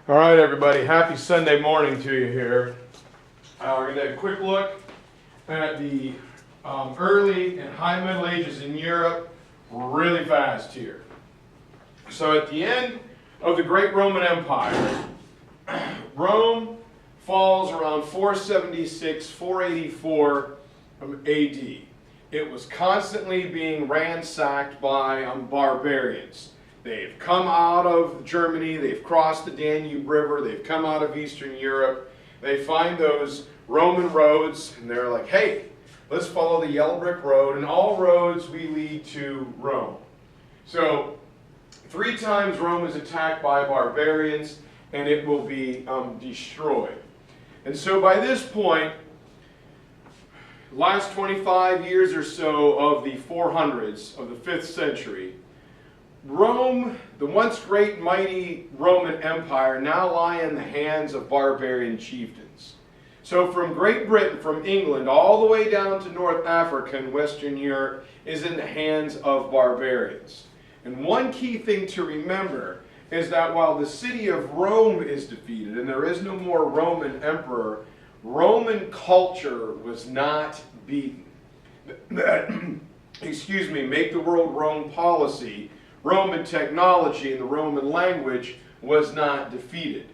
All right, everybody. Happy Sunday morning to you here. We're going to take a quick look at the early and high Middle Ages in Europe really fast here. So at the end of the great Roman Empire, Rome falls around 476, 484 AD. It was constantly being ransacked by barbarians. They've come out of Germany, they've crossed the Danube River, they've come out of Eastern Europe. They find those Roman roads and they're like, hey, let's follow the yellow brick road, and all roads we lead to Rome. So 3 times Rome is attacked by barbarians and it will be destroyed. And so by this point, last 25 years or so of the 400s of the 5th century, Rome, the once great mighty Roman Empire, now lie in the hands of barbarian chieftains. So from Great Britain, from England, all the way down to North Africa and Western Europe is in the hands of barbarians. And one key thing to remember is that while the city of Rome is defeated and there is no more Roman emperor, Roman culture was not beaten. That, excuse me, make the world Rome policy, Roman technology and the Roman language was not defeated.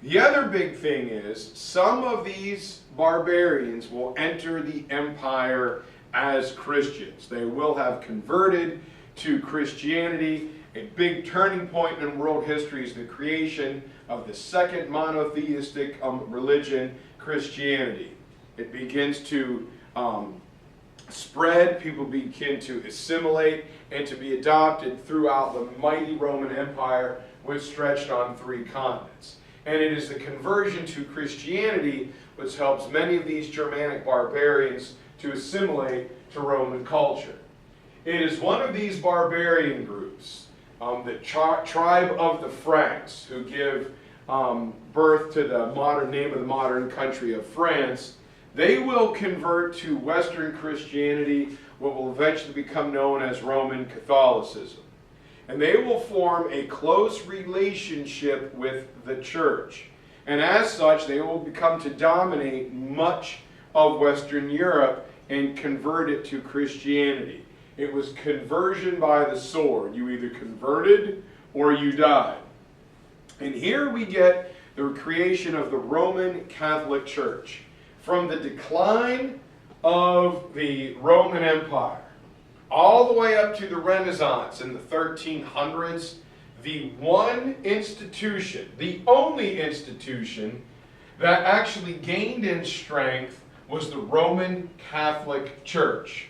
The other big thing is some of these barbarians will enter the empire as Christians. They will have converted to Christianity. A big turning point in world history is the creation of the second monotheistic religion, Christianity. It begins to spread, people begin to assimilate and to be adopted throughout the mighty Roman Empire, which stretched on 3 continents. And it is the conversion to Christianity which helps many of these Germanic barbarians to assimilate to Roman culture. It is one of these barbarian groups, the tribe of the Franks, who give birth to the modern name of the modern country of France. They will convert to Western Christianity, what will eventually become known as Roman Catholicism. And they will form a close relationship with the church. And as such, they will become to dominate much of Western Europe and convert it to Christianity. It was conversion by the sword. You either converted or you died. And here we get the creation of the Roman Catholic Church. From the decline of the Roman Empire all the way up to the Renaissance in the 1300s, the one institution, the only institution that actually gained in strength was the Roman Catholic Church.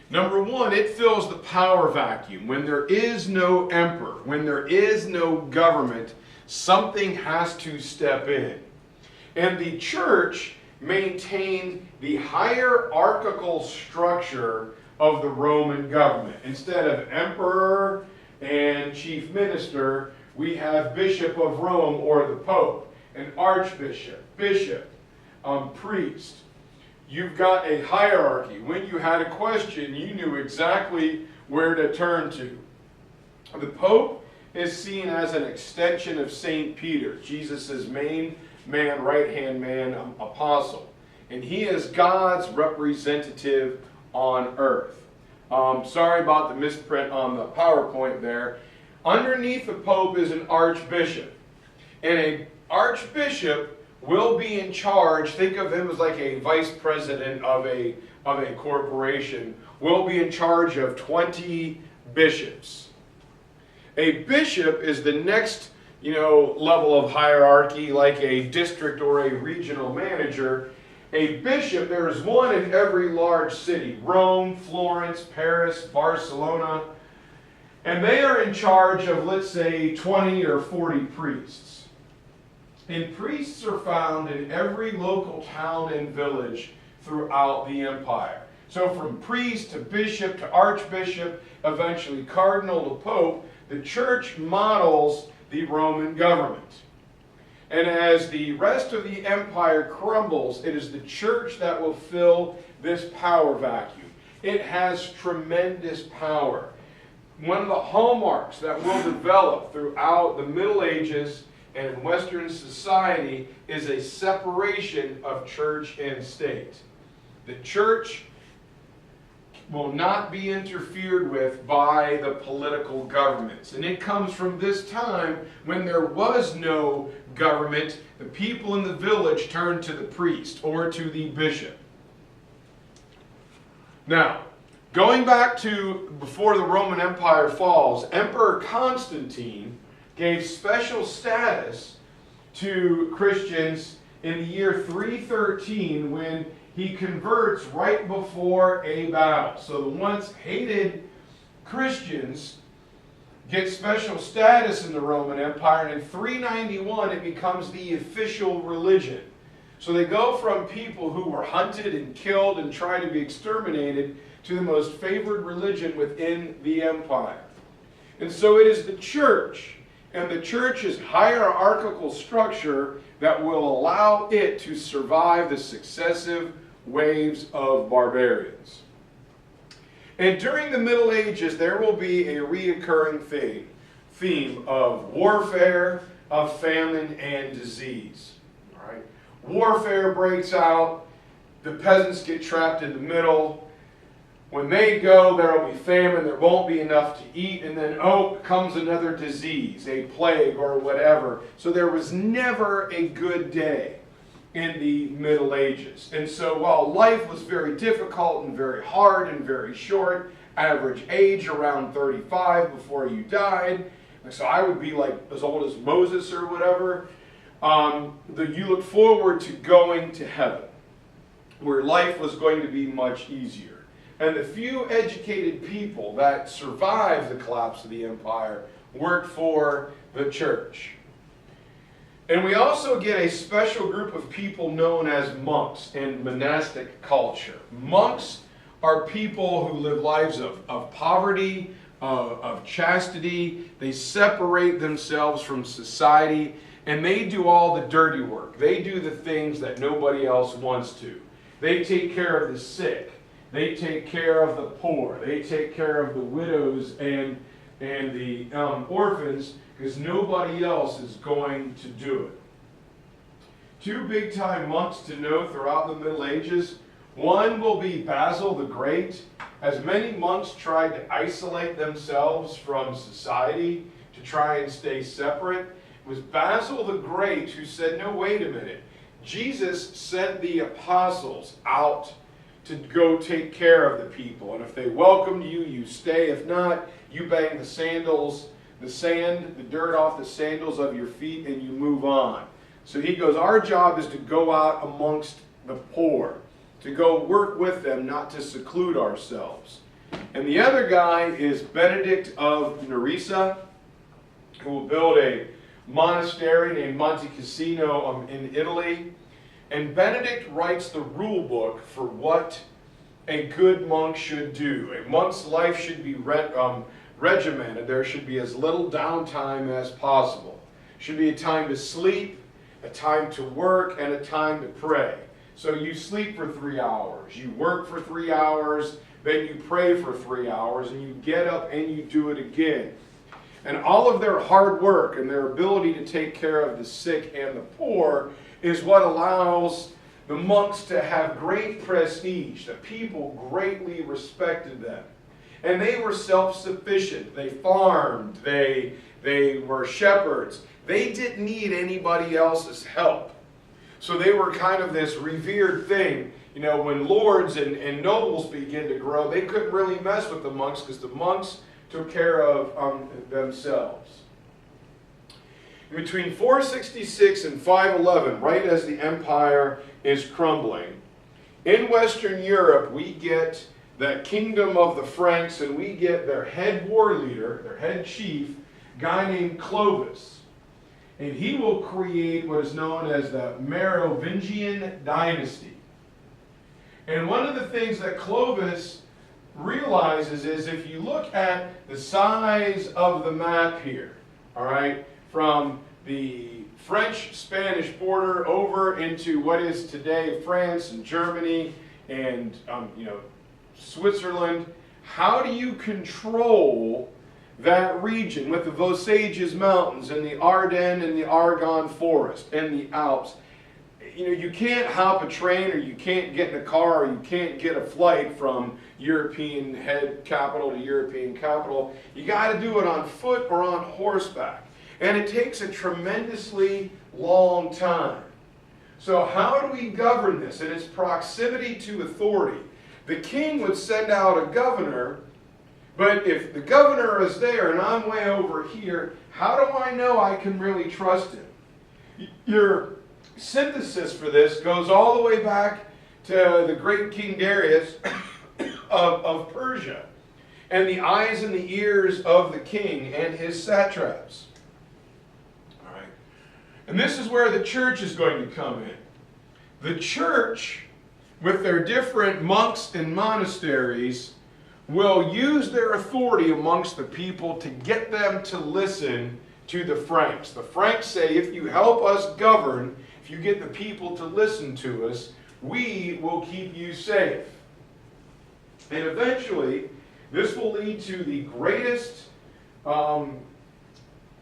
Number one, it fills the power vacuum. When there is no emperor, when there is no government, something has to step in. And the church maintained the hierarchical structure of the Roman government. Instead of emperor and chief minister, we have bishop of Rome or the pope, an archbishop, bishop, priest. You've got a hierarchy. When you had a question, you knew exactly where to turn to. The pope is seen as an extension of St. Peter, Jesus' main man, right-hand man, apostle. And he is God's representative on earth. Sorry about the misprint on the PowerPoint there. Underneath the Pope is an archbishop. And an archbishop will be in charge, think of him as like a vice president of a corporation, will be in charge of 20 bishops. A bishop is the next level of hierarchy, like a district or a regional manager. A bishop, there is one in every large city, Rome, Florence, Paris, Barcelona, and they are in charge of, let's say, 20 or 40 priests. And priests are found in every local town and village throughout the empire. So from priest to bishop to archbishop, eventually cardinal to pope, the church models the Roman government. And as the rest of the empire crumbles, it is the church that will fill this power vacuum. It has tremendous power. One of the hallmarks that will develop throughout the Middle Ages and in Western society is a separation of church and state. The church will not be interfered with by the political governments. And it comes from this time when there was no government. The people in the village turned to the priest or to the bishop. Now, going back to before the Roman Empire falls, Emperor Constantine gave special status to Christians in the year 313 when he converts right before a battle. So the once hated Christians get special status in the Roman Empire, and in 391 it becomes the official religion. So they go from people who were hunted and killed and tried to be exterminated to the most favored religion within the empire. And so it is the church and the church's hierarchical structure that will allow it to survive the successive waves of barbarians. And during the Middle Ages, there will be a reoccurring theme of warfare, of famine and disease. All right? Warfare breaks out, the peasants get trapped in the middle. When they go, there will be famine, there won't be enough to eat, and then, comes another disease, a plague or whatever. So there was never a good day in the Middle Ages. And so while life was very difficult and very hard and very short, average age around 35 before you died, so I would be like as old as Moses or whatever, you look forward to going to heaven, where life was going to be much easier. And the few educated people that survived the collapse of the empire worked for the church. And we also get a special group of people known as monks in monastic culture. Monks are people who live lives of poverty, of chastity. They separate themselves from society, and they do all the dirty work. They do the things that nobody else wants to. They take care of the sick. They take care of the poor. They take care of the widows and the orphans, because nobody else is going to do it. Two big-time monks to know throughout the Middle Ages. One will be Basil the Great. As many monks tried to isolate themselves from society, to try and stay separate, it was Basil the Great who said, no, wait a minute. Jesus sent the apostles out to go take care of the people. And if they welcomed you, you stay. If not, you bang the sandals, the sand, the dirt off the sandals of your feet, and you move on. So he goes, our job is to go out amongst the poor, to go work with them, not to seclude ourselves. And the other guy is Benedict of Nerissa, who will build a monastery named Monte Cassino in Italy. And Benedict writes the rule book for what a good monk should do. A monk's life should be regimented. There should be as little downtime as possible. Should be a time to sleep, a time to work, and a time to pray. So you sleep for 3 hours, you work for 3 hours, then you pray for 3 hours, and you get up and you do it again. And all of their hard work and their ability to take care of the sick and the poor is what allows the monks to have great prestige. The people greatly respected them. And they were self-sufficient. They farmed. They were shepherds. They didn't need anybody else's help. So they were kind of this revered thing. You know, when lords and nobles began to grow, they couldn't really mess with the monks because the monks took care of themselves. Between 466 and 511, right as the empire is crumbling, in Western Europe we get the kingdom of the Franks, and we get their head war leader, their head chief, a guy named Clovis. And he will create what is known as the Merovingian dynasty. And one of the things that Clovis realizes is, if you look at the size of the map here, all right, from the French-Spanish border over into what is today France and Germany and Switzerland, how do you control that region with the Vosges Mountains and the Ardennes and the Argonne Forest and the Alps. You know, you can't hop a train, or you can't get in a car, or you can't get a flight from European head capital to European capital. You got to do it on foot or on horseback. And it takes a tremendously long time. So how do we govern this? And it's proximity to authority. The king would send out a governor, but if the governor is there and I'm way over here, how do I know I can really trust him? Your synthesis for this goes all the way back to the great King Darius of Persia, and the eyes and the ears of the king and his satraps. All right. And this is where the church is going to come in. The church, with their different monks and monasteries, will use their authority amongst the people to get them to listen to the Franks. The Franks say, if you help us govern, if you get the people to listen to us, we will keep you safe. And eventually, this will lead to the greatest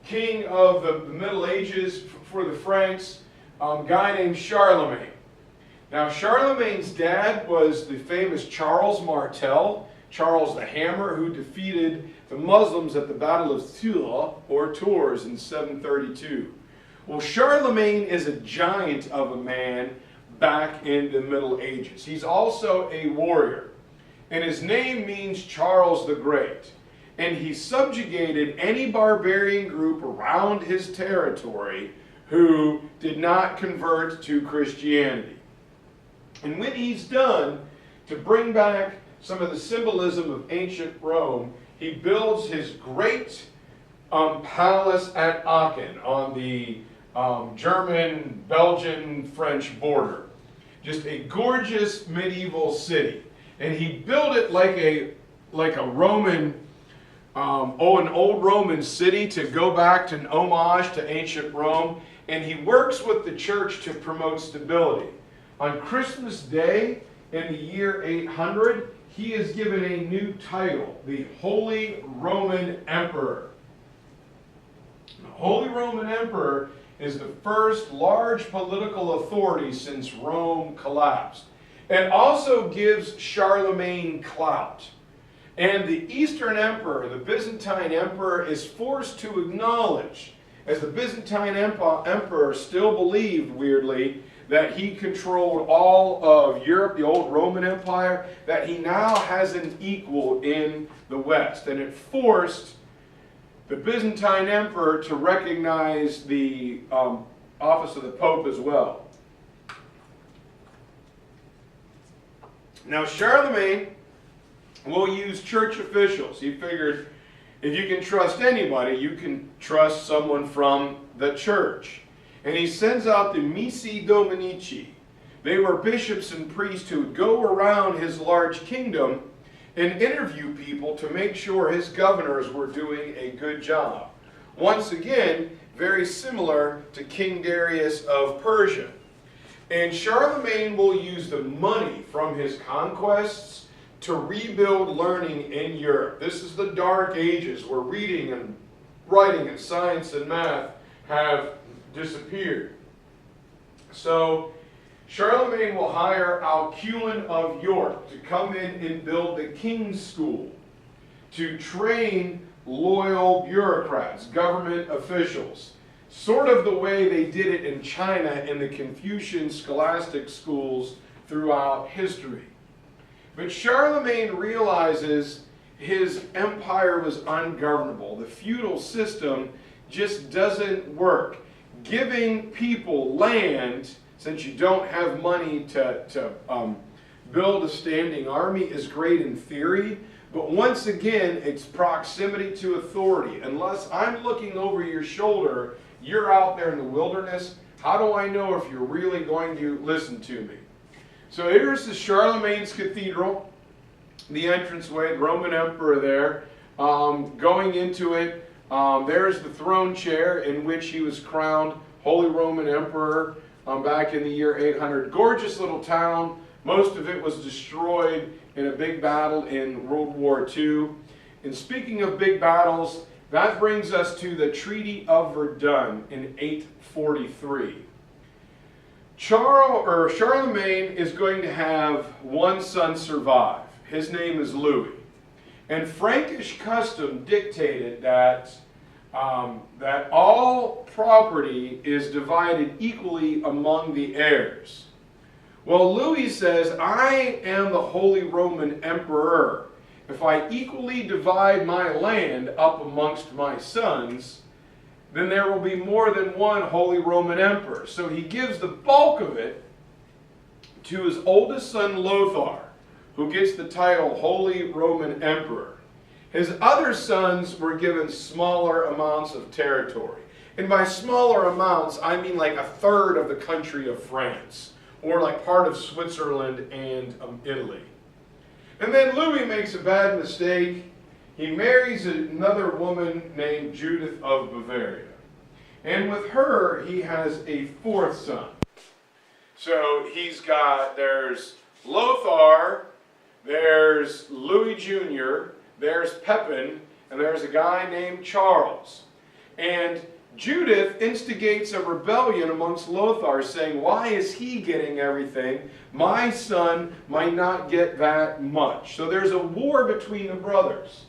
king of the Middle Ages for the Franks, a guy named Charlemagne. Now, Charlemagne's dad was the famous Charles Martel, Charles the Hammer, who defeated the Muslims at the Battle of Tours in 732. Well, Charlemagne is a giant of a man back in the Middle Ages. He's also a warrior, and his name means Charles the Great. And he subjugated any barbarian group around his territory who did not convert to Christianity. And when he's done, to bring back some of the symbolism of ancient Rome, he builds his great palace at Aachen on the German, Belgian, French border. Just a gorgeous medieval city. And he built it like a Roman, an old Roman city, to go back to an homage to ancient Rome. And he works with the church to promote stability. On Christmas Day in the year 800, he is given a new title, the Holy Roman Emperor. The Holy Roman Emperor is the first large political authority since Rome collapsed, and also gives Charlemagne clout. And the Eastern Emperor, the Byzantine Emperor, is forced to acknowledge, as the Byzantine Emperor still believed, weirdly, that he controlled all of Europe, the old Roman Empire, that he now has an equal in the West. And it forced the Byzantine Emperor to recognize the office of the Pope as well. Now, Charlemagne will use church officials. He figured, if you can trust anybody, you can trust someone from the church. And he sends out the Missi Dominici. They were bishops and priests who would go around his large kingdom and interview people to make sure his governors were doing a good job. Once again, very similar to King Darius of Persia. And Charlemagne will use the money from his conquests to rebuild learning in Europe. This is the Dark Ages, where reading and writing and science and math have disappeared. So Charlemagne will hire Alcuin of York to come in and build the King's School to train loyal bureaucrats, government officials, sort of the way they did it in China in the Confucian scholastic schools throughout history. But Charlemagne realizes his empire was ungovernable. The feudal system just doesn't work. Giving people land, since you don't have money to build a standing army, is great in theory, but once again, it's proximity to authority. Unless I'm looking over your shoulder, you're out there in the wilderness, how do I know if you're really going to listen to me? So here's the Charlemagne's Cathedral, the entranceway, the Roman Emperor there, going into it. There's the throne chair in which he was crowned Holy Roman Emperor back in the year 800. Gorgeous little town. Most of it was destroyed in a big battle in World War II. And speaking of big battles, that brings us to the Treaty of Verdun in 843. Charlemagne is going to have one son survive. His name is Louis. And Frankish custom dictated that all property is divided equally among the heirs. Well, Louis says, I am the Holy Roman Emperor. If I equally divide my land up amongst my sons, then there will be more than one Holy Roman Emperor. So he gives the bulk of it to his oldest son Lothar, who gets the title Holy Roman Emperor. His other sons were given smaller amounts of territory. And by smaller amounts, I mean like a third of the country of France, or like part of Switzerland and Italy. And then Louis makes a bad mistake. He marries another woman named Judith of Bavaria. And with her, he has a fourth son. So there's Lothar, there's Louis Jr., there's Pepin, and there's a guy named Charles. And Judith instigates a rebellion amongst Lothar, saying, why is he getting everything? My son might not get that much. So there's a war between the brothers.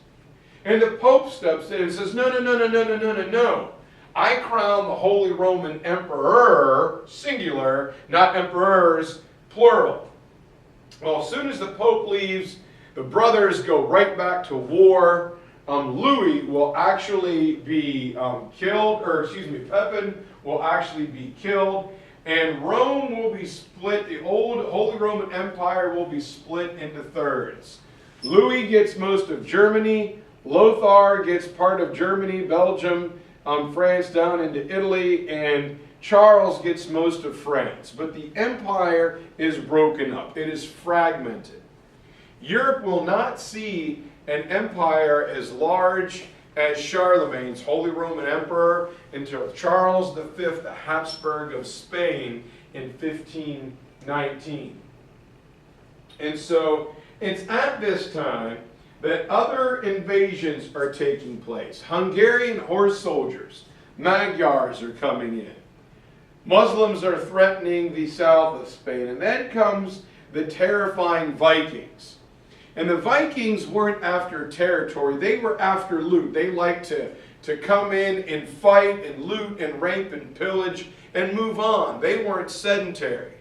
And the Pope steps in and says, no. I crown the Holy Roman Emperor, singular, not emperors, plural. Well, as soon as the Pope leaves, the brothers go right back to war. Louis will actually be Pepin will actually be killed, and Rome will be split. The old Holy Roman Empire will be split into thirds. Louis gets most of Germany, Lothar gets part of Germany, Belgium, France down into Italy, and Charles gets most of France. But the empire is broken up. It is fragmented. Europe will not see an empire as large as Charlemagne's Holy Roman Emperor until Charles V, the Habsburg of Spain, in 1519. And so it's at this time that other invasions are taking place. Hungarian horse soldiers, Magyars, are coming in. Muslims are threatening the south of Spain. And then comes the terrifying Vikings. And the Vikings weren't after territory, they were after loot. They liked to come in and fight and loot and rape and pillage and move on. They weren't sedentary.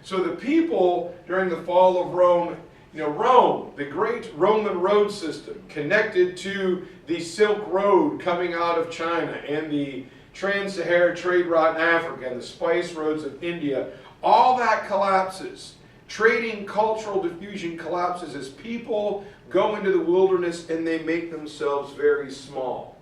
So the people during the fall of Rome, Rome, the great Roman road system connected to the Silk Road coming out of China and the Trans-Saharan trade route in Africa and the spice roads of India, all that collapses. Trading, cultural diffusion collapses as people go into the wilderness and they make themselves very small.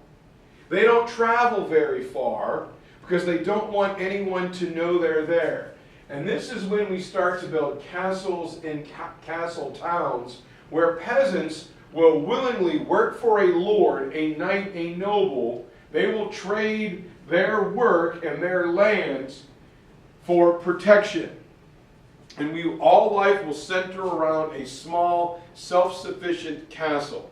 They don't travel very far because they don't want anyone to know they're there. And this is when we start to build castles and castle towns where peasants will willingly work for a lord, a knight, a noble. They will trade their work and their lands for protection. And all life will center around a small, self-sufficient castle.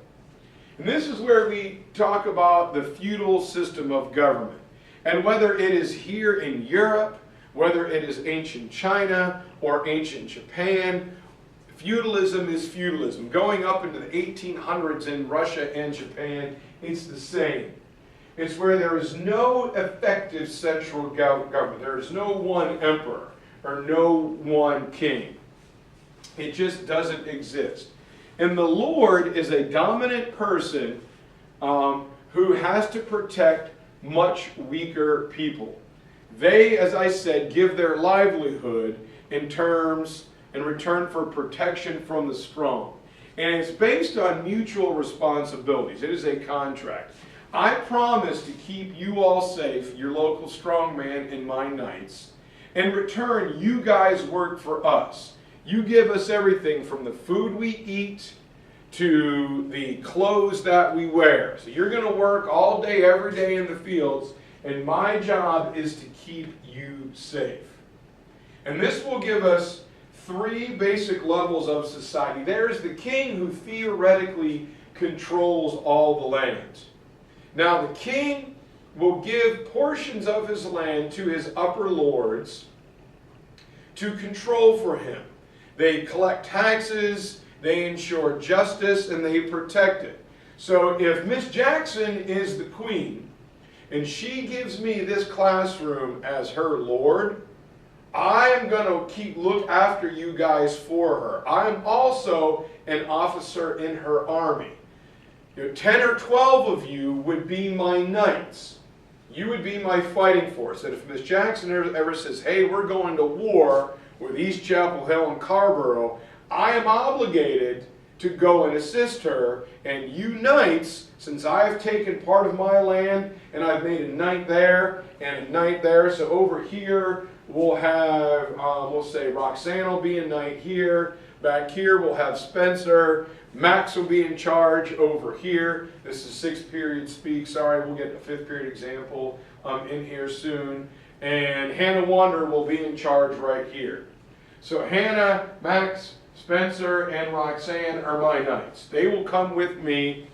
And this is where we talk about the feudal system of government. And whether it is here in Europe, whether it is ancient China or ancient Japan, feudalism is feudalism. Going up into the 1800s in Russia and Japan, it's the same. It's where there is no effective central government. There is no one emperor or no one king. It just doesn't exist. And the Lord is a dominant person who has to protect much weaker people. They, as I said, give their livelihood in return for protection from the strong. And it's based on mutual responsibilities. It is a contract. I promise to keep you all safe, your local strongman and my knights. In return, you guys work for us. You give us everything from the food we eat to the clothes that we wear. So you're going to work all day, every day in the fields, and my job is to keep you safe. And this will give us three basic levels of society. There's the king who theoretically controls all the land. Now the king will give portions of his land to his upper lords to control for him. They collect taxes, they ensure justice, and they protect it. So if Miss Jackson is the queen, and she gives me this classroom as her lord, I'm going to look after you guys for her. I'm also an officer in her army. 10 or 12 of you would be my knights. You would be my fighting force. And if Miss Jackson ever says, hey, we're going to war with East Chapel Hill and Carrboro, I am obligated to go and assist her. And you knights, since I have taken part of my land and I've made a knight there and a knight there, so over here we'll have, we'll say Roxanne will be a knight here. Back here we'll have Spencer. Max will be in charge over here. This is 6th period speak. Sorry, we'll get a 5th period example in here soon. And Hannah Wander will be in charge right here. So Hannah, Max, Spencer, and Roxanne are my knights. They will come with me.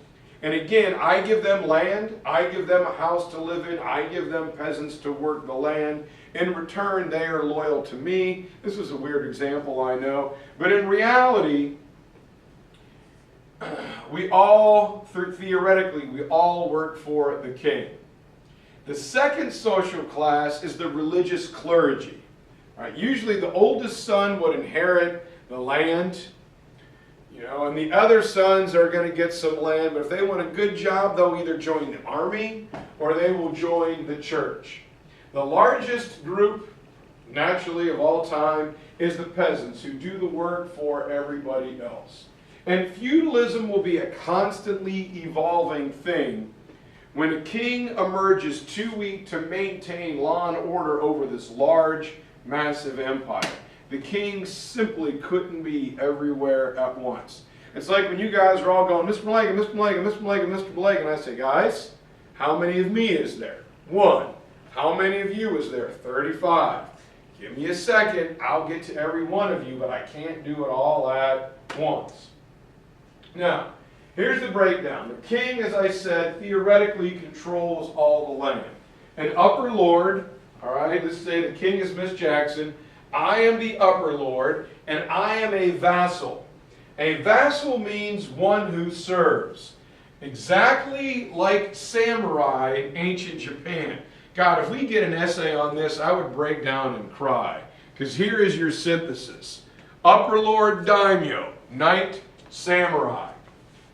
And again, I give them land. I give them a house to live in. I give them peasants to work the land. In return, they are loyal to me. This is a weird example, I know. But in reality, we all, theoretically, we all work for the king. The second social class is the religious clergy. Right? Usually the oldest son would inherit the land, and the other sons are going to get some land, but if they want a good job, they'll either join the army or they will join the church. The largest group, naturally, of all time is the peasants who do the work for everybody else. And feudalism will be a constantly evolving thing. When a king emerges too weak to maintain law and order over this large, massive empire, the king simply couldn't be everywhere at once. It's like when you guys are all going, Mr. Melega, Mr. Melega, Mr. Melega, Mr. Melega, and I say, guys, how many of me is there? 1. How many of you is there? 35. Give me a second, I'll get to every one of you, but I can't do it all at once. Now, here's the breakdown. The king, as I said, theoretically controls all the land. An upper lord, all right, let's say the king is Miss Jackson. I am the upper lord, and I am a vassal. A vassal means one who serves. Exactly like samurai in ancient Japan. God, if we get an essay on this, I would break down and cry. Because here is your synthesis. Upper lord daimyo, knight, samurai.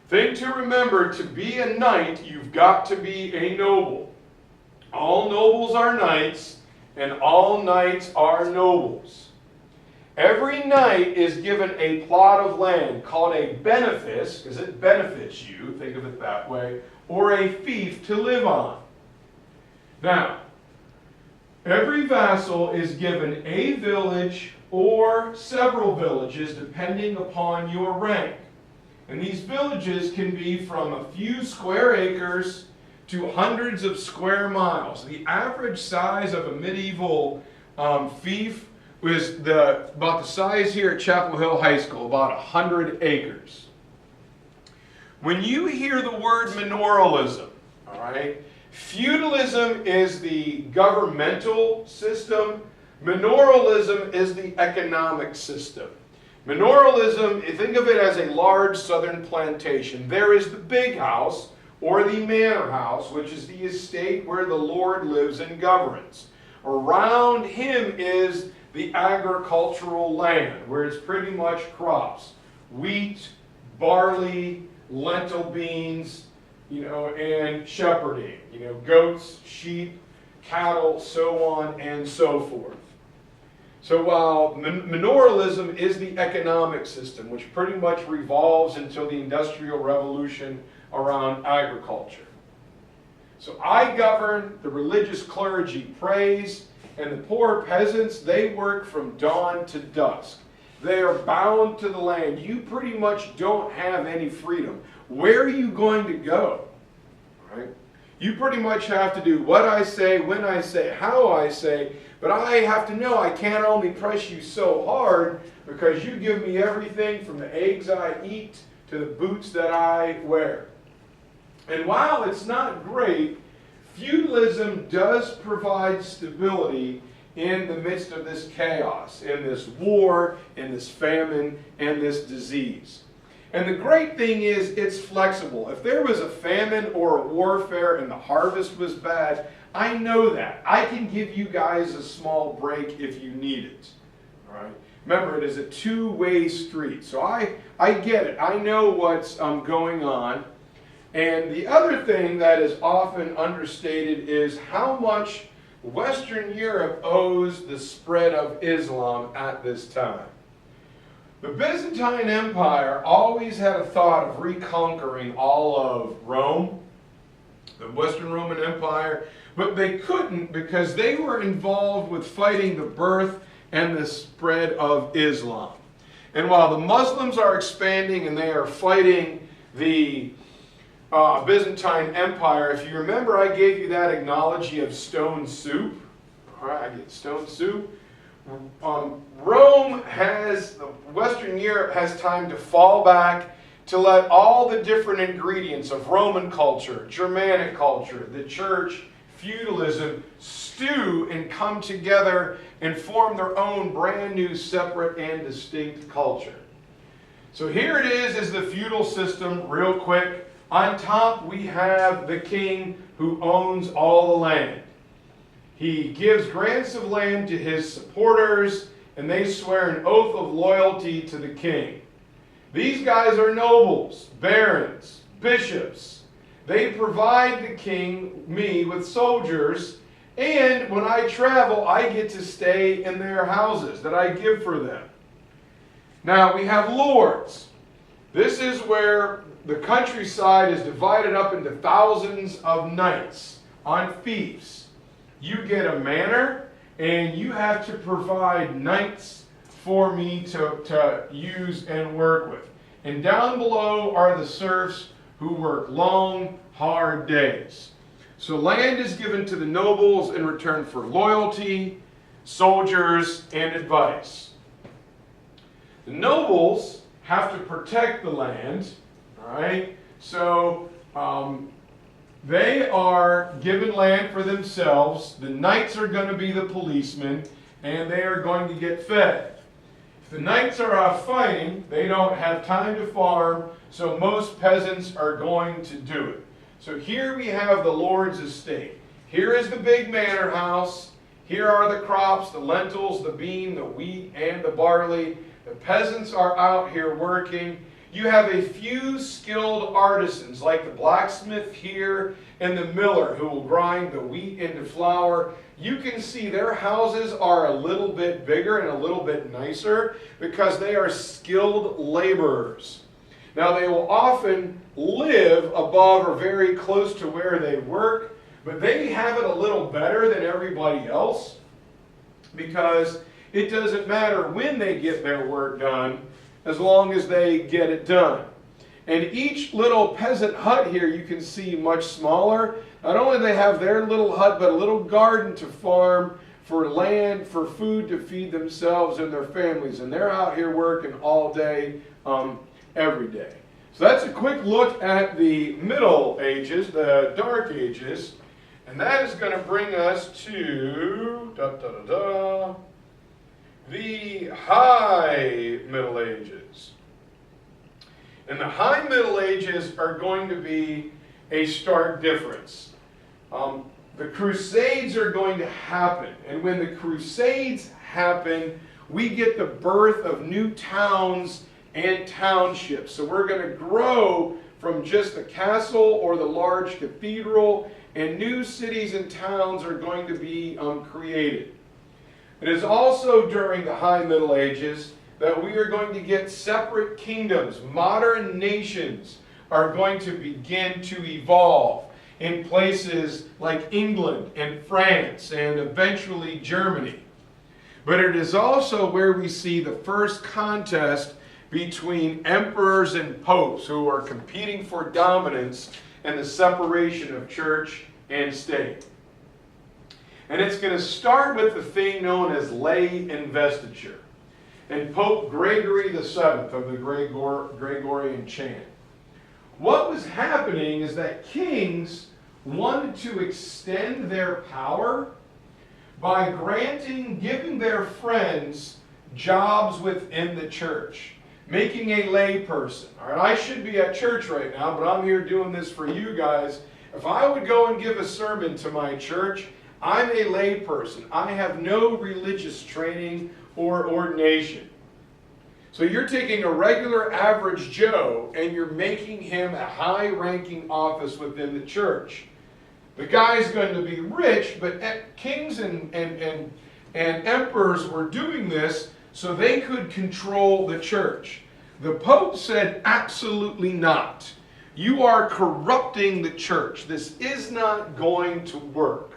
Thing to remember, to be a knight, you've got to be a noble. All nobles are knights, and all knights are nobles. Every knight is given a plot of land called a benefice, because it benefits you, think of it that way, or a fief to live on. Now, every vassal is given a village or several villages depending upon your rank. And these villages can be from a few square acres to hundreds of square miles. The average size of a medieval fief was about the size here at Chapel Hill High School, about 100 acres. When you hear the word manoralism, all right, feudalism is the governmental system. Manoralism is the economic system. Manoralism, think of it as a large southern plantation. There is the big house, or the manor house, which is the estate where the lord lives and governs. Around him is the agricultural land, where it's pretty much crops. Wheat, barley, lentil beans, and shepherding. Goats, sheep, cattle, so on and so forth. So while manoralism is the economic system, which pretty much revolves until the Industrial Revolution around agriculture. So I govern, the religious clergy prays, and the poor peasants, they work from dawn to dusk. They are bound to the land. You pretty much don't have any freedom. Where are you going to go? Right? You pretty much have to do what I say, when I say, how I say, but I have to know I can't only press you so hard because you give me everything from the eggs I eat to the boots that I wear. And while it's not great, feudalism does provide stability in the midst of this chaos, in this war, in this famine, and this disease. And the great thing is it's flexible. If there was a famine or a warfare and the harvest was bad, I know that. I can give you guys a small break if you need it. All right? Remember, it is a two-way street. So I get it. I know what's going on. And the other thing that is often understated is how much Western Europe owes the spread of Islam at this time. The Byzantine Empire always had a thought of reconquering all of Rome, the Western Roman Empire, but they couldn't because they were involved with fighting the birth and the spread of Islam. And while the Muslims are expanding and they are fighting the Byzantine Empire, if you remember, I gave you that analogy of stone soup. All right, I get stone soup. Western Europe has time to fall back to let all the different ingredients of Roman culture, Germanic culture, the church, feudalism, stew and come together and form their own brand new, separate, and distinct culture. So here it is the feudal system, real quick. On top we have the king who owns all the land. He gives grants of land to his supporters, and they swear an oath of loyalty to the king. These guys are nobles, barons, bishops. They provide the king, me, with soldiers, and when I travel, I get to stay in their houses that I give for them. Now, we have lords. This is where the countryside is divided up into thousands of knights on fiefs. You get a manor, and you have to provide knights for me to use and work with. And down below are the serfs who work long, hard days. So land is given to the nobles in return for loyalty, soldiers, and advice. The nobles have to protect the land, all right? So they are given land for themselves. The knights are going to be the policemen, and they are going to get fed. If the knights are off fighting, they don't have time to farm, so most peasants are going to do it. So here we have the lord's estate. Here is the big manor house. Here are the crops, the lentils, the bean, the wheat, and the barley. The peasants are out here working. You have a few skilled artisans like the blacksmith here and the miller who will grind the wheat into flour. You can see their houses are a little bit bigger and a little bit nicer because they are skilled laborers. Now they will often live above or very close to where they work, but they have it a little better than everybody else because it doesn't matter when they get their work done, as long as they get it done. And each little peasant hut here you can see much smaller. Not only do they have their little hut, but a little garden to farm, for land, for food to feed themselves and their families. And they're out here working all day, every day. So that's a quick look at the Middle Ages, the Dark Ages. And that is going to bring us to the High Middle Ages. And the High Middle Ages are going to be a stark difference. The Crusades are going to happen. And when the Crusades happen, we get the birth of new towns and townships. So we're going to grow from just the castle or the large cathedral, and new cities and towns are going to be created. It is also during the High Middle Ages that we are going to get separate kingdoms. Modern nations are going to begin to evolve in places like England and France and eventually Germany. But it is also where we see the first contest between emperors and popes who are competing for dominance and the separation of church and state. And it's going to start with the thing known as lay investiture. and Pope Gregory VII of the Gregorian chant. What was happening is that kings wanted to extend their power by giving their friends jobs within the church, making a lay person. All right, I should be at church right now, but I'm here doing this for you guys. If I would go and give a sermon to my church, I'm a lay person. I have no religious training or ordination. So you're taking a regular average Joe and you're making him a high-ranking office within the church. The guy's going to be rich, but kings and emperors were doing this so they could control the church. The Pope said, absolutely not. You are corrupting the church. This is not going to work.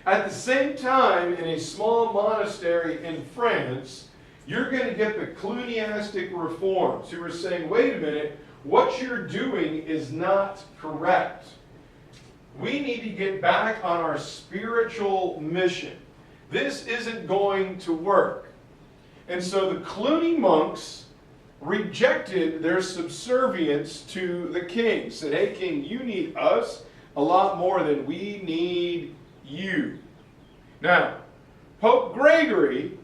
At the same time, in a small monastery in France, you're going to get the Cluniastic reforms who are saying, wait a minute, what you're doing is not correct. We need to get back on our spiritual mission. This isn't going to work. And so the Cluny monks rejected their subservience to the king. Said, hey king, you need us a lot more than we need you. Now, Pope Gregory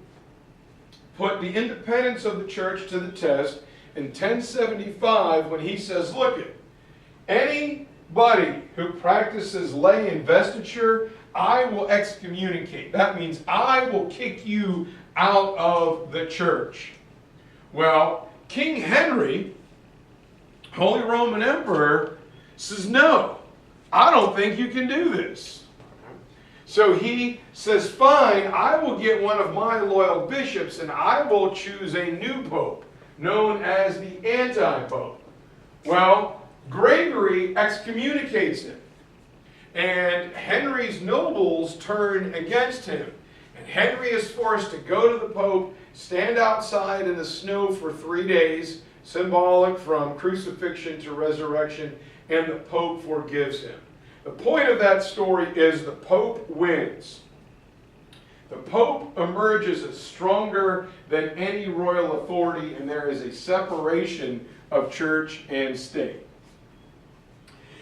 put the independence of the church to the test in 1075 when he says, look it, anybody who practices lay investiture, I will excommunicate. That means I will kick you out of the church. Well, King Henry, Holy Roman Emperor, says, no, I don't think you can do this. So he says, fine, I will get one of my loyal bishops and I will choose a new pope, known as the anti-pope. Well, Gregory excommunicates him. And Henry's nobles turn against him. And Henry is forced to go to the Pope, stand outside in the snow for 3 days, symbolic from crucifixion to resurrection, and the Pope forgives him. The point of that story is the Pope wins. The Pope emerges as stronger than any royal authority, and there is a separation of church and state.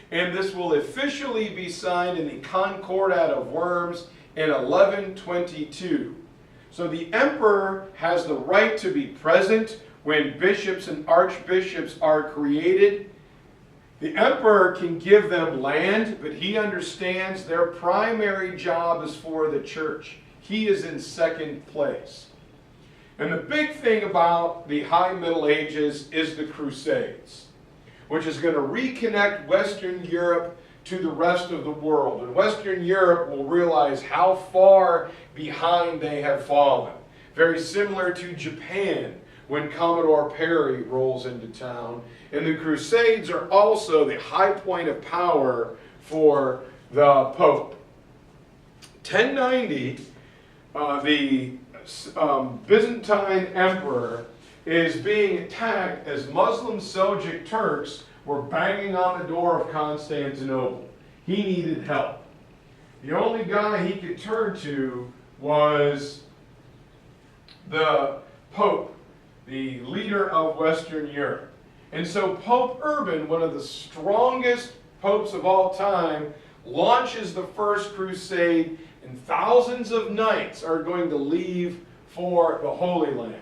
And this will officially be signed in the Concordat of Worms in 1122. So the emperor has the right to be present when bishops and archbishops are created. The emperor can give them land, but he understands their primary job is for the church. He is in second place. And the big thing about the High Middle Ages is the Crusades, which is going to reconnect Western Europe to the rest of the world. And Western Europe will realize how far behind they have fallen. Very similar to Japan when Commodore Perry rolls into town. And the Crusades are also the high point of power for the Pope. 1090, the Byzantine emperor is being attacked as Muslim Seljuk Turks were banging on the door of Constantinople. He needed help. The only guy he could turn to was the Pope, the leader of Western Europe. And so Pope Urban, one of the strongest popes of all time, launches the first crusade, and thousands of knights are going to leave for the Holy Land.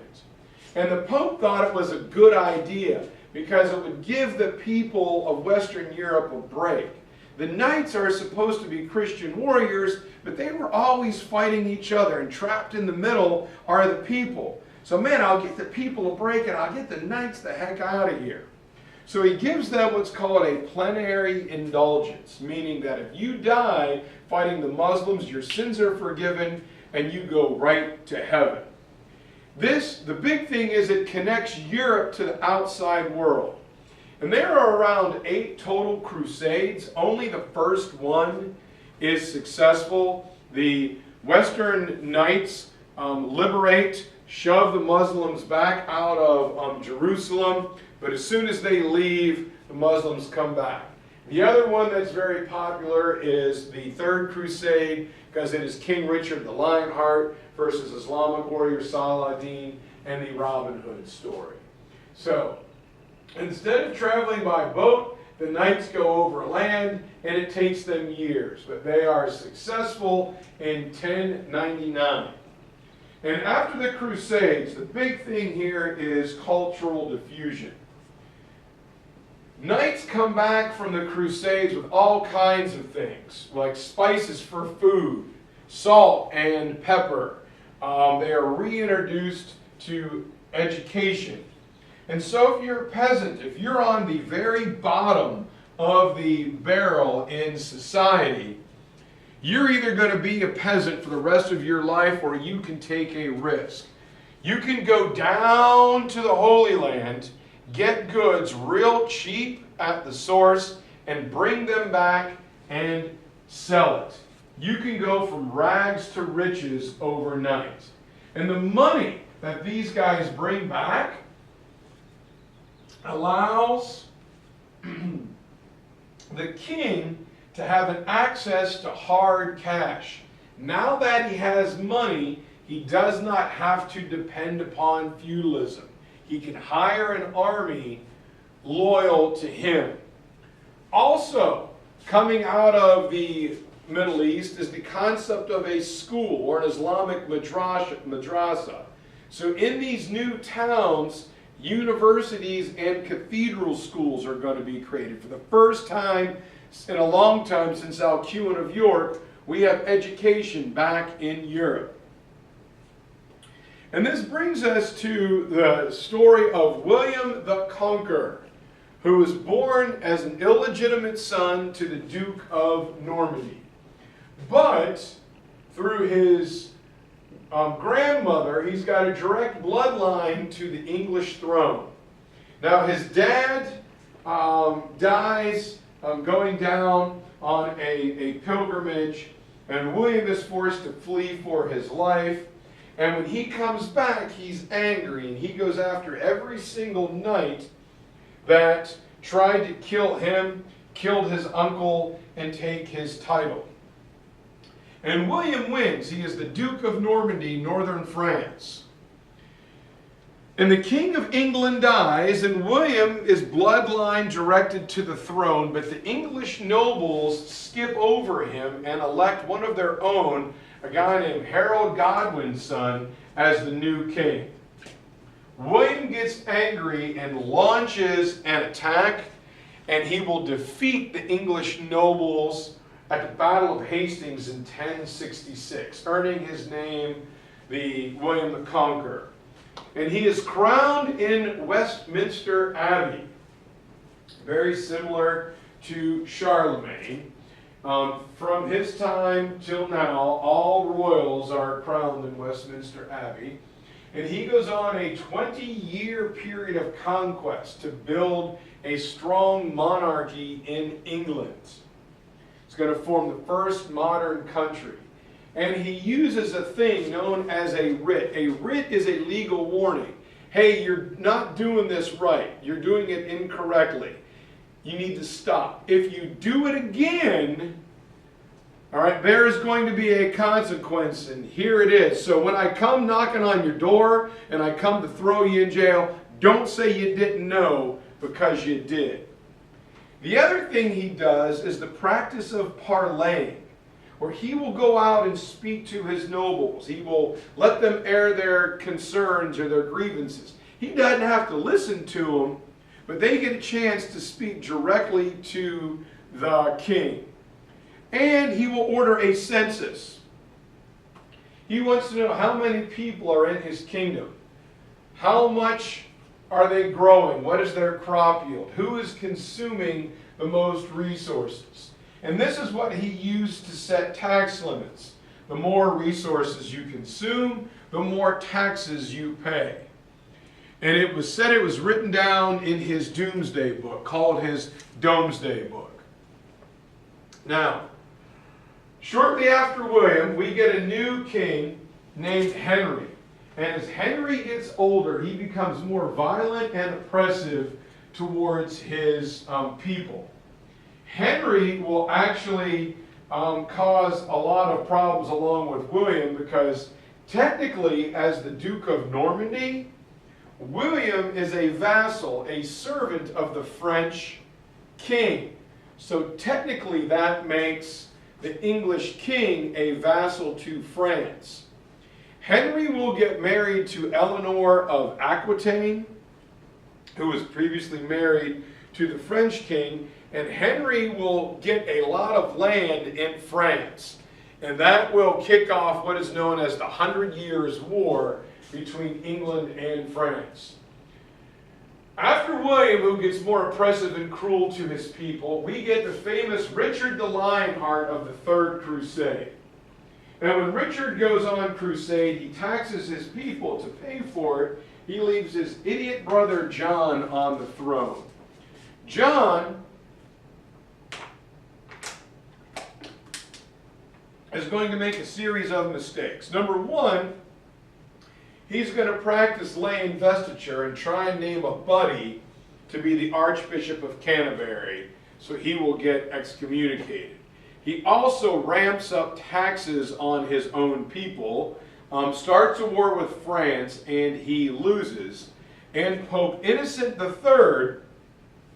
And the Pope thought it was a good idea because it would give the people of Western Europe a break. The knights are supposed to be Christian warriors, but they were always fighting each other, and trapped in the middle are the people. So man, I'll get the people a break and I'll get the knights the heck out of here. So he gives them what's called a plenary indulgence, meaning that if you die fighting the Muslims, your sins are forgiven and you go right to heaven. The big thing is it connects Europe to the outside world. And there are around 8 total crusades. Only the first one is successful. The Western Knights liberate, shove the Muslims back out of Jerusalem, but as soon as they leave, the Muslims come back. The other one that's very popular is the Third Crusade, because it is King Richard the Lionheart versus Islamic warrior Saladin and the Robin Hood story. So, instead of traveling by boat, the knights go over land, and it takes them years, but they are successful in 1099. And after the Crusades, the big thing here is cultural diffusion. Knights come back from the Crusades with all kinds of things, like spices for food, salt and pepper. They are reintroduced to education. And so if you're a peasant, if you're on the very bottom of the barrel in society, you're either going to be a peasant for the rest of your life, or you can take a risk. You can go down to the Holy Land, get goods real cheap at the source, and bring them back and sell it. You can go from rags to riches overnight. And the money that these guys bring back allows the king to have an access to hard cash. Now that he has money, he does not have to depend upon feudalism. He can hire an army loyal to him. Also, coming out of the Middle East is the concept of a school, or an Islamic madrasa. So in these new towns, universities and cathedral schools are going to be created. For the first time in a long time since Alcuin of York, we have education back in Europe. And this brings us to the story of William the Conqueror, who was born as an illegitimate son to the Duke of Normandy. But through his grandmother, he's got a direct bloodline to the English throne. Now his dad dies going down on a pilgrimage, and William is forced to flee for his life. And when he comes back, he's angry, and he goes after every single knight that tried to kill him, killed his uncle, and take his title. And William wins. He is the Duke of Normandy, northern France. And the King of England dies, and William is bloodline directed to the throne, but the English nobles skip over him and elect one of their own, a guy named Harold Godwin's son, as the new king. William gets angry and launches an attack, and he will defeat the English nobles at the Battle of Hastings in 1066, earning his name the William the Conqueror. And he is crowned in Westminster Abbey, very similar to Charlemagne. From his time till now, all royals are crowned in Westminster Abbey. And he goes on a 20-year period of conquest to build a strong monarchy in England. It's going to form the first modern country. And he uses a thing known as a writ. A writ is a legal warning. Hey, you're not doing this right. You're doing it incorrectly. You need to stop. If you do it again, all right, there is going to be a consequence, and here it is. So when I come knocking on your door and I come to throw you in jail, don't say you didn't know, because you did. The other thing he does is the practice of parleying, where he will go out and speak to his nobles. He will let them air their concerns or their grievances. He doesn't have to listen to them, but they get a chance to speak directly to the king. And he will order a census. He wants to know how many people are in his kingdom. How much are they growing? What is their crop yield? Who is consuming the most resources? And this is what he used to set tax limits. The more resources you consume, the more taxes you pay. And it was said, it was written down in his doomsday book, called his Domesday Book. Now, shortly after William, we get a new king named Henry. And as Henry gets older, he becomes more violent and oppressive towards his people. Henry will actually caused a lot of problems along with William, because technically, as the Duke of Normandy, William is a vassal, a servant of the French king. So technically that makes the English king a vassal to France. Henry will get married to Eleanor of Aquitaine, who was previously married to the French king, and Henry will get a lot of land in France. And that will kick off what is known as the 100 Years' War between England and France. After William, who gets more oppressive and cruel to his people, we get the famous Richard the Lionheart of the Third Crusade. And when Richard goes on crusade, he taxes his people. To pay for it, he leaves his idiot brother John on the throne. John is going to make a series of mistakes. Number one, he's going to practice lay investiture and try and name a buddy to be the Archbishop of Canterbury, so he will get excommunicated. He also ramps up taxes on his own people, starts a war with France, and he loses. And Pope Innocent III,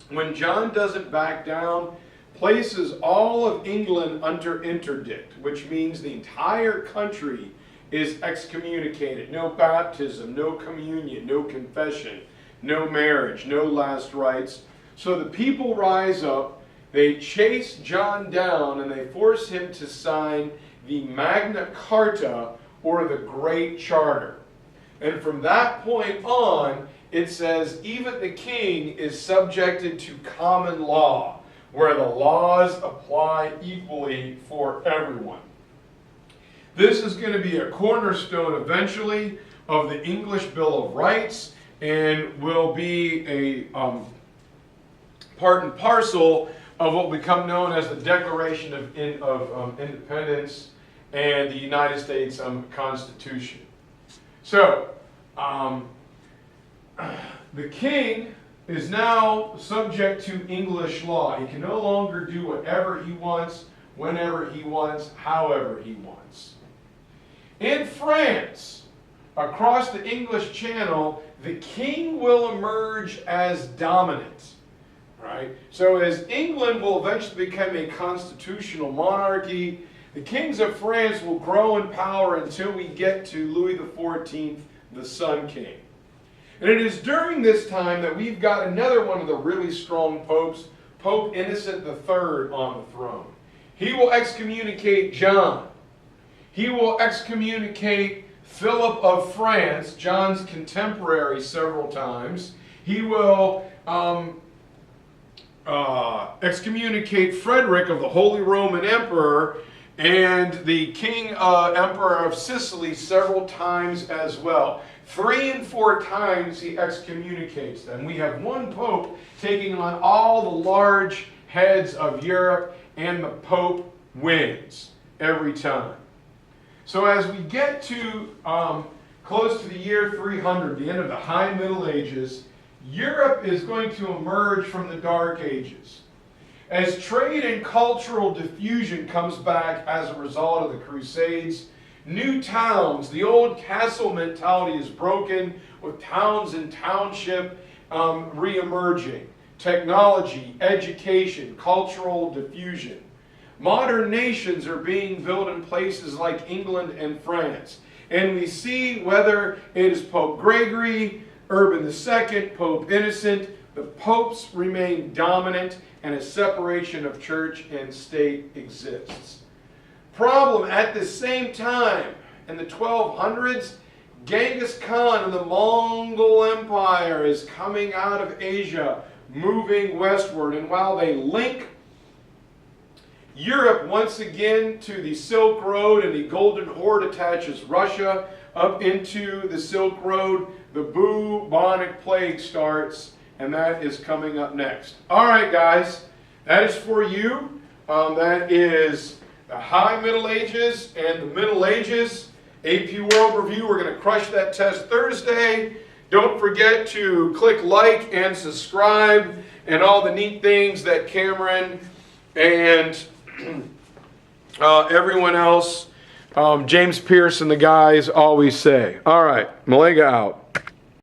when John doesn't back down, places all of England under interdict, which means the entire country is excommunicated. No baptism, no communion, no confession, no marriage, no last rites. So the people rise up, they chase John down, and they force him to sign the Magna Carta, or the Great Charter. And from that point on, it says even the king is subjected to common law, where the laws apply equally for everyone. This is going to be a cornerstone eventually of the English Bill of Rights, and will be a part and parcel of what will become known as the Declaration of Independence and the United States Constitution. So, the king is now subject to English law. He can no longer do whatever he wants, whenever he wants, however he wants. In France, across the English Channel, the king will emerge as dominant. Right? So as England will eventually become a constitutional monarchy, the kings of France will grow in power until we get to Louis XIV, the Sun King. And it is during this time that we've got another one of the really strong popes, Pope Innocent III, on the throne. He will excommunicate John. He will excommunicate Philip of France, John's contemporary, several times. He will excommunicate Frederick of the Holy Roman Emperor and the King Emperor of Sicily several times as well. 3 and 4 times he excommunicates them. We have one pope taking on all the large heads of Europe, and the pope wins every time. So as we get to close to the year 300, the end of the High Middle Ages, Europe is going to emerge from the Dark Ages. As trade and cultural diffusion comes back as a result of the Crusades, new towns, the old castle mentality is broken, with towns and township re-emerging. Technology, education, cultural diffusion. Modern nations are being built in places like England and France. And we see whether it is Pope Gregory, Urban II, Pope Innocent, the popes remain dominant, and a separation of church and state exists. Problem, at the same time, in the 1200s, Genghis Khan and the Mongol Empire is coming out of Asia, moving westward, and while they link Europe once again to the Silk Road, and the Golden Horde attaches Russia up into the Silk Road, the bubonic plague starts, and that is coming up next. All right, guys, that is for you. That is the High Middle Ages and the Middle Ages. AP World Review, we're going to crush that test Thursday. Don't forget to click like and subscribe and all the neat things that Cameron and Everyone else, James Pierce and the guys always say. All right, Melega out.